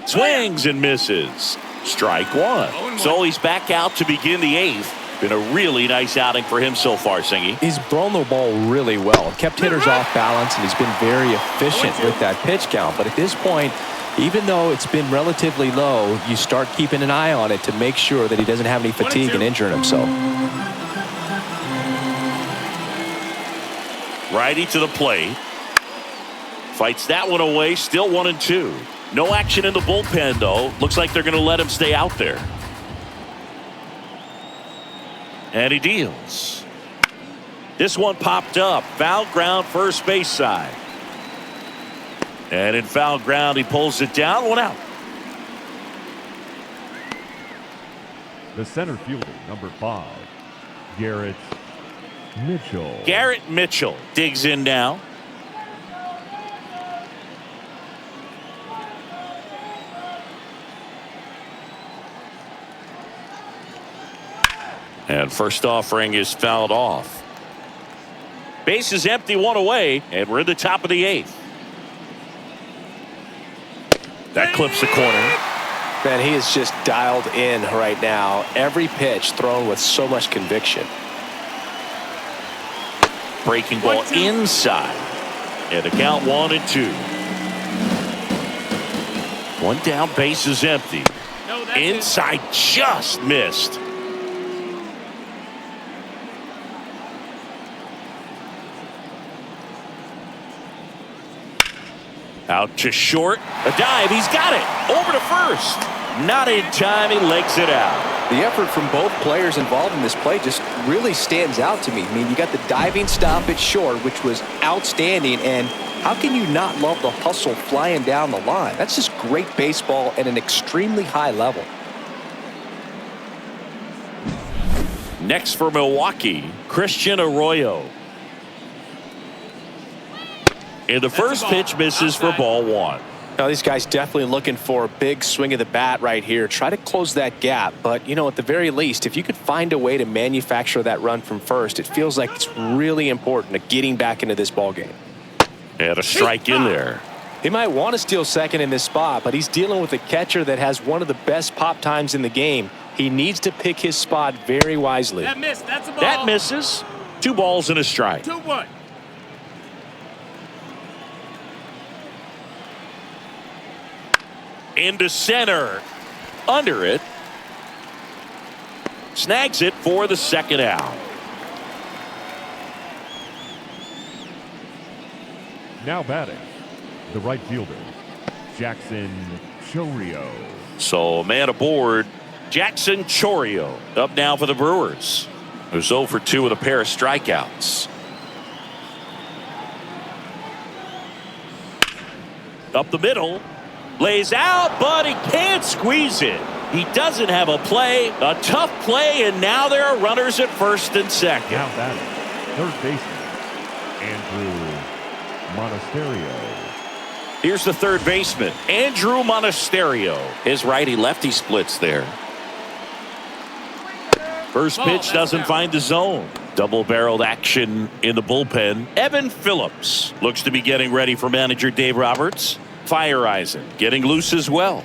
Swings and misses. Strike one. So he's back out to begin the 8th. Been a really nice outing for him so far, Singy. He's thrown the ball really well. Kept hitters off balance, and he's been very efficient with that pitch count. But at this point, even though it's been relatively low, you start keeping an eye on it to make sure that he doesn't have any fatigue and injuring himself. Righty to the plate. Fights that one away. Still 1-2. No action in the bullpen, though. Looks like they're going to let him stay out there. And he deals. This one popped up. Foul ground, first base side. And in foul ground, he pulls it down. 1 out. The center fielder, number 5, Garrett Mitchell. Garrett Mitchell digs in now. And first offering is fouled off. Base is empty, 1 away, and we're in the top of the 8th. That clips the corner. Man, he is just dialed in right now. Every pitch thrown with so much conviction. Breaking ball inside. And the count 1-2. 1 down, base is empty. No, that's Inside, just missed. Out to short. A dive. He's got it. Over to first. Not in time. He legs it out. The effort from both players involved in this play just really stands out to me. I mean, you got the diving stop at short, which was outstanding. And how can you not love the hustle flying down the line? That's just great baseball at an extremely high level. Next for Milwaukee, Christian Arroyo. And the first pitch misses for ball 1. Now, these guys definitely looking for a big swing of the bat right here. Try to close that gap. But, you know, at the very least, if you could find a way to manufacture that run from first, it feels like it's really important to getting back into this ball game. And a strike in there. He might want to steal second in this spot, but he's dealing with a catcher that has one of the best pop times in the game. He needs to pick his spot very wisely. That missed. That's a ball. That misses. 2 balls and a strike. 2-1. Into center. Under it. Snags it for the second out. Now batting, the right fielder, Jackson Chourio. So a man aboard, Jackson Chourio. Up now for the Brewers, who's 0 for 2 with a pair of strikeouts. Up the middle. Lays out, but he can't squeeze it. He doesn't have a play. A tough play, and now there are runners at first and second. Now batting, third baseman, Andrew Monasterio. Here's the third baseman, Andrew Monasterio. His righty-lefty splits there. First pitch doesn't find the zone. Double-barreled action in the bullpen. Evan Phillips looks to be getting ready for manager Dave Roberts. Fireisen getting loose as well.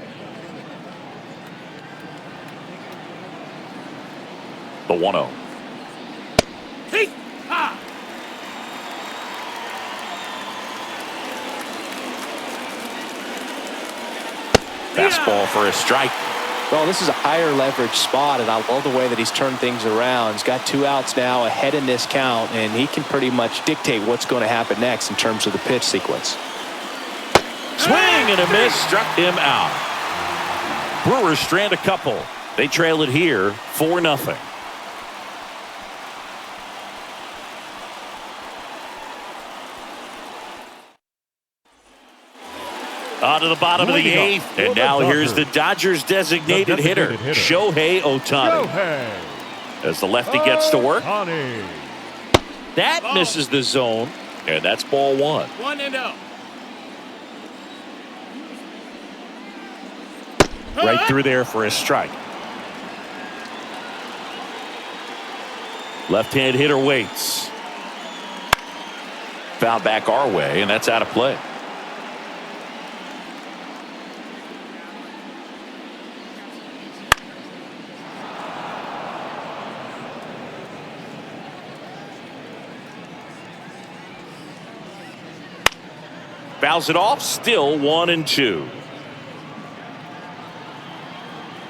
The 1-0. Fastball for a strike. Well, this is a higher leverage spot, and I love the way that he's turned things around. He's got 2 outs now ahead in this count, and he can pretty much dictate what's going to happen next in terms of the pitch sequence. Swing and a miss, struck him out. Brewers strand a couple. They trail it here 4-0. On to the bottom of the 8th, and now here's the Dodgers designated hitter, Shohei Ohtani. As the lefty gets to work. That misses the zone, and that's ball 1. 1-0. Right through there for a strike. Left-hand hitter waits. Foul back our way, and that's out of play. Fouls it off, still 1-2.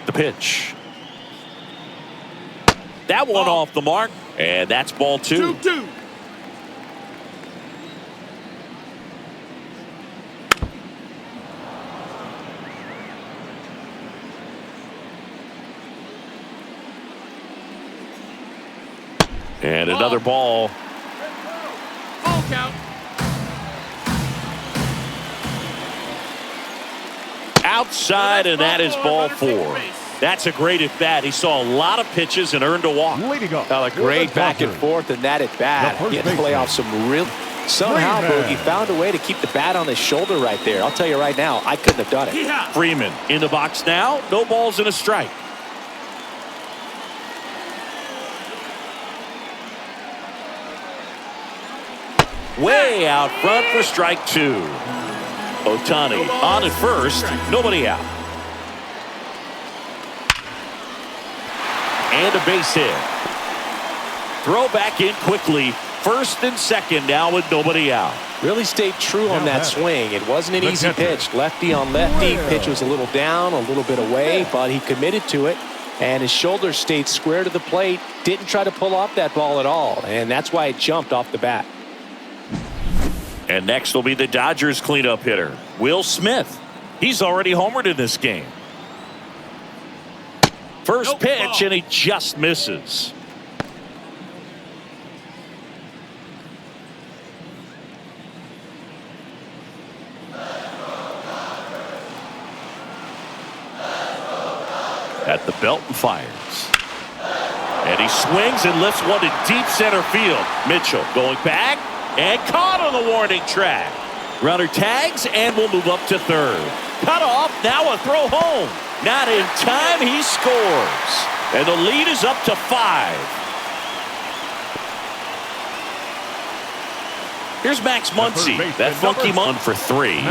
The pitch. That one off the mark, and that's ball 2. 2-2. And another ball. Ball count. Outside, and that is ball 4. That's a great at bat. He saw a lot of pitches and earned a walk. A great back and forth in that at bat. He had to play off some real. Somehow, Boogie found a way to keep the bat on his shoulder right there. I'll tell you right now, I couldn't have done it. Yeah. Freeman in the box now. No balls and a strike. Way out front for strike 2. Ohtani on at first, nobody out. And a base hit. Throw back in quickly. First and second now with nobody out. Really stayed true on that swing. It wasn't an easy pitch. Lefty on lefty. Pitch was a little down, a little bit away, but he committed to it. And his shoulders stayed square to the plate. Didn't try to pull off that ball at all. And that's why it jumped off the bat. And next will be the Dodgers cleanup hitter, Will Smith. He's already homered in this game. First pitch, and he just misses. At the belt and fires. And he swings and lifts one to deep center field. Mitchell going back. And caught on the warning track. Runner tags and will move up to third. Cut off, now a throw home. Not in time, he scores. And the lead is up to 5. Here's Max Muncy. That funky one for 3.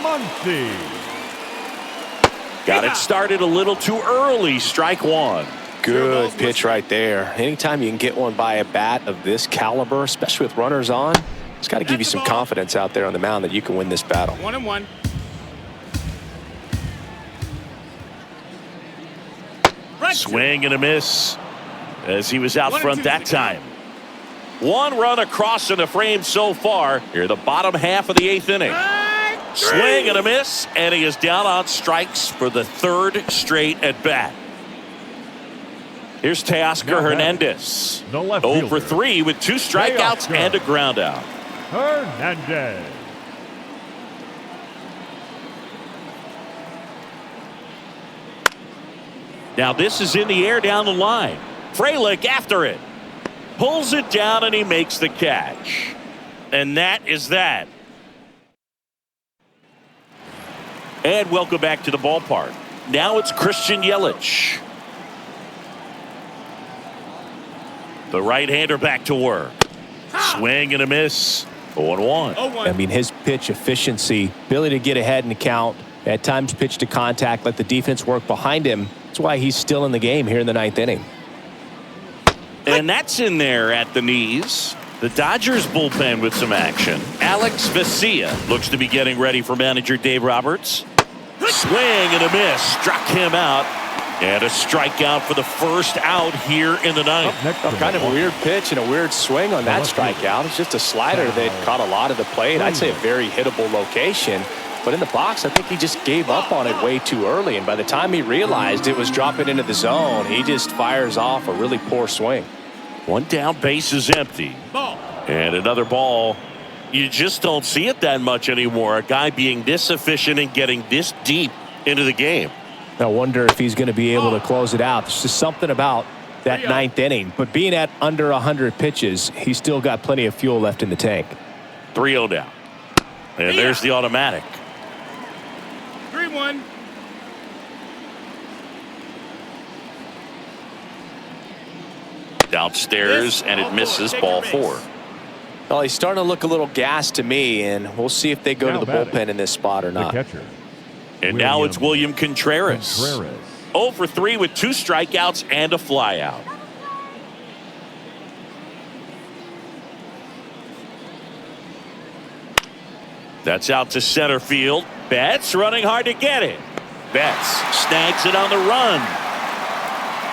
Muncy. Got it started a little too early. Strike 1. Good pitch right there. Anytime you can get one by a bat of this caliber, especially with runners on, it's got to give you some confidence out there on the mound that you can win this battle. 1-1. Swing and a miss as he was out front that time. 1 run across in the frame so far. Here, the bottom half of the 8th inning. Swing and a miss, and he is down on strikes for the 3rd straight at bat. Here's Teoscar Hernandez. 0 for 3 with 2 strikeouts and a ground out. Hernandez. Now this is in the air down the line. Frelick after it. Pulls it down and he makes the catch. And that is that. And welcome back to the ballpark. Now it's Christian Yelich. The right-hander back to work. Swing and a miss. 0-1. I mean, his pitch efficiency, ability to get ahead in the count, at times pitch to contact, let the defense work behind him. That's why he's still in the game here in the 9th inning. And that's in there at the knees. The Dodgers bullpen with some action. Alex Vesia looks to be getting ready for manager Dave Roberts. Swing and a miss. Struck him out. And a strikeout for the first out here in the 9th. Kind of a weird pitch and a weird swing on that strikeout. It's just a slider that caught a lot of the plate. I'd say a very hittable location. But in the box, I think he just gave up on it way too early. And by the time he realized it was dropping into the zone, he just fires off a really poor swing. One down, base is empty. And another ball. You just don't see it that much anymore. A guy being this efficient and getting this deep into the game. I wonder if he's going to be able to close it out. There's just something about that 9th inning. But being at under 100 pitches, he's still got plenty of fuel left in the tank. 3-0 down. And there's the automatic. 3-1. Downstairs, and it misses. Ball 4. Well, he's starting to look a little gassed to me, and we'll see if they go to the bullpen in this spot or not. And now it's William Contreras. 0 for 3 with 2 strikeouts and a flyout. That's out to center field. Betts running hard to get it. Betts snags it on the run.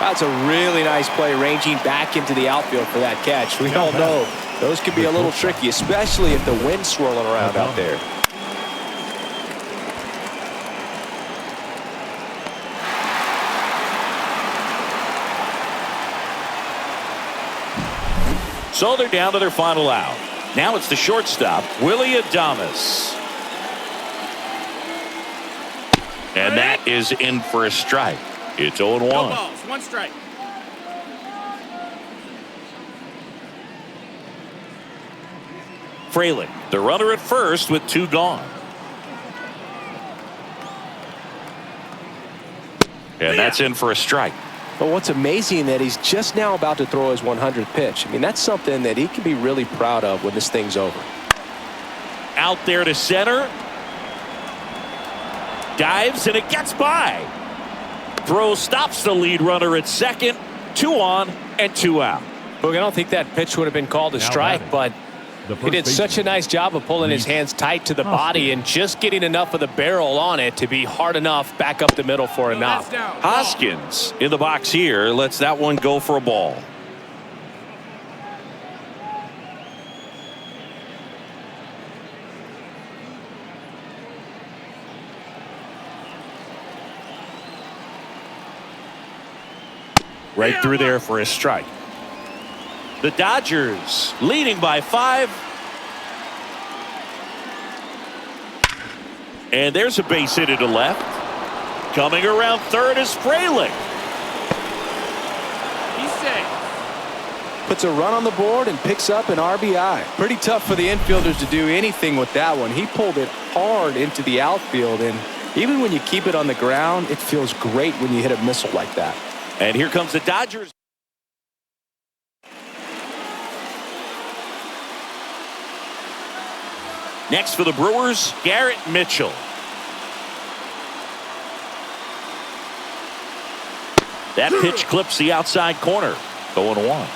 That's a really nice play, ranging back into the outfield for that catch. We all know those can be a little tricky, especially if the wind's swirling around out there. So they're down to their final out. Now it's the shortstop, Willie Adames. And that is in for a strike. It's 0-1. No balls, 1 strike. Fraley, the runner at first with 2 gone. And that's in for a strike. But what's amazing that he's just now about to throw his 100th pitch. I mean, that's something that he can be really proud of when this thing's over. Out there to center. Dives and it gets by. Throw stops the lead runner at second. 2 on and 2 out. Look, I don't think that pitch would have been called a strike, but he did such a nice job of pulling his hands tight to the body and just getting enough of the barrel on it to be hard enough back up the middle for a knock. Hoskins in the box here lets that one go for a ball. Right through there for a strike. The Dodgers leading by 5. And there's a base hit to left. Coming around third is Fraley. He's safe. Puts a run on the board and picks up an RBI. Pretty tough for the infielders to do anything with that one. He pulled it hard into the outfield, and even when you keep it on the ground, it feels great when you hit a missile like that. And here comes the Dodgers. Next for the Brewers, Garrett Mitchell. That pitch clips the outside corner. 0-1.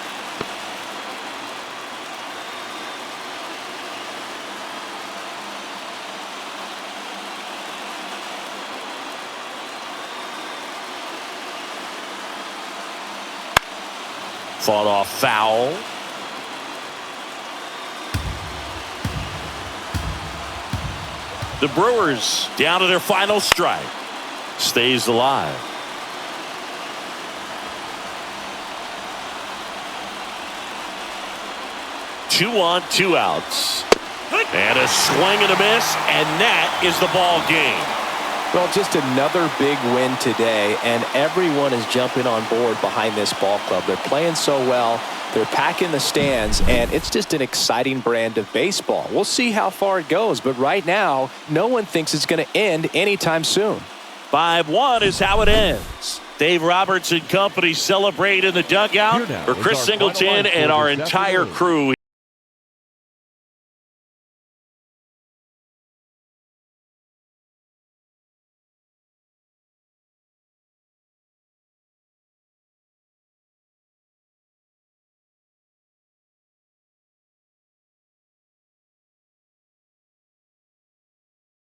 Fought off foul. The Brewers down to their final strike. Stays alive. Two on, 2 outs. And a swing and a miss, and that is the ball game. Well, just another big win today, and everyone is jumping on board behind this ball club. They're playing so well. They're packing the stands, and it's just an exciting brand of baseball. We'll see how far it goes, but right now, no one thinks it's going to end anytime soon. 5-1 is how it ends. Dave Roberts and company celebrate in the dugout Here now for is Chris our Singleton finalized and our score this entire afternoon. crew.